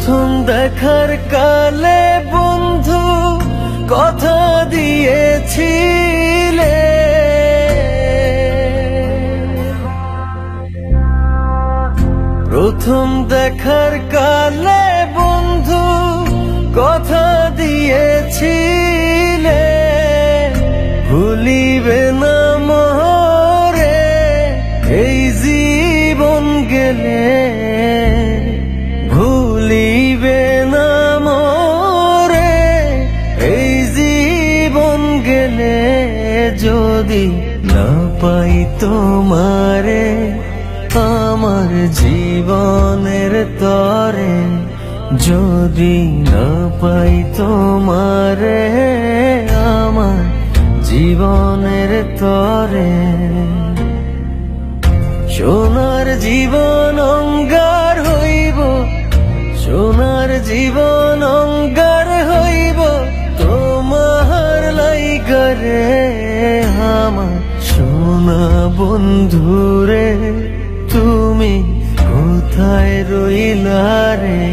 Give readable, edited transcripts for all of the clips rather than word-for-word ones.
প্রথম দেখার কালে বন্ধু কথা দিয়েছিলে, প্রথম দেখার কালে বন্ধু কথা দিয়েছিলে, ভুলিবে না মোরে এই জীবন গেলে, ভুলিবে না মোরে এই জীবন গেলে, যদি না পাই তোমারে আমার জীবনের তরে, যদি না পাই তোমারে আমার জীবনের তরে। সোনার জীবন অঙ্গার হইব, সোনার জীবন অঙ্গার হইব তোমার লাইগারে, আমার সোনা বন্ধুরে তুমি কোথায় রইলা রে,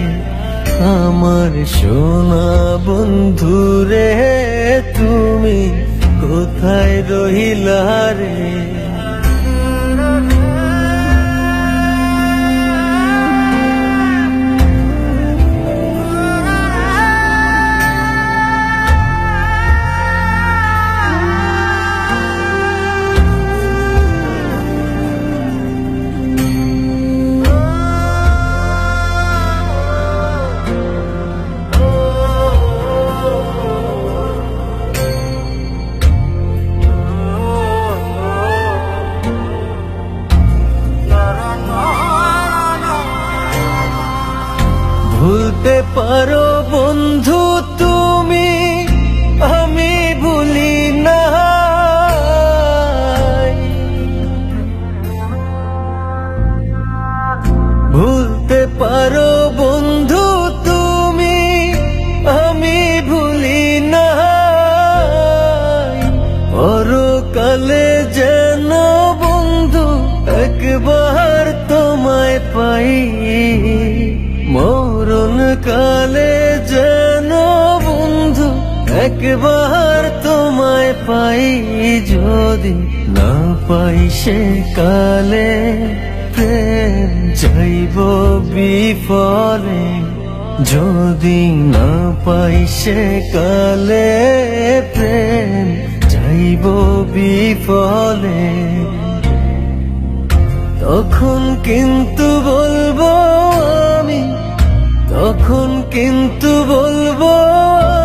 আমার সোনা বন্ধুরে তুমি কোথায় রইলা রে। ভুলতে পারো বন্ধু তুমি, আমি ভুলি না, ভুলতে পারো বন্ধু তুমি, আমি ভুলি না, পরকালে যেন বন্ধু একবার তোমায় পাই, মরণ কালে যেন বন্ধু একবার তোমায় পাই, যদি না পাই সে কালে প্রেম যাইব বিফলে, যদি না পাই সে কালে প্রেম যাইব বিফলে, তখন কিন্তু বলবো আমি, তখন কিন্তু বলবো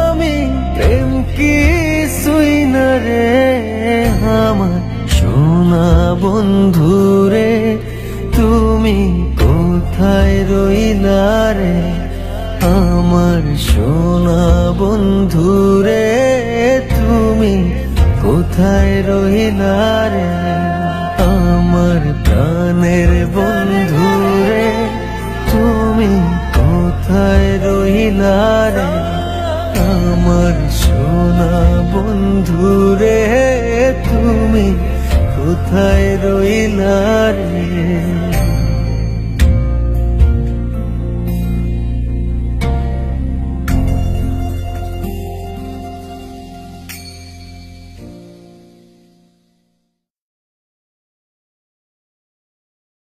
আমি প্রেম কিছুই না রে, আমার সোনা বন্ধুরে তুমি কোথায় রইলা রে, আমার সোনা বন্ধুরে তুমি কোথায় রইলা রে, আমার প্রাণের বন্ধুরে তুমি কোথায় রইলা রে, আমার সোনা বন্ধুরে তুমি কোথায় রইলা রে।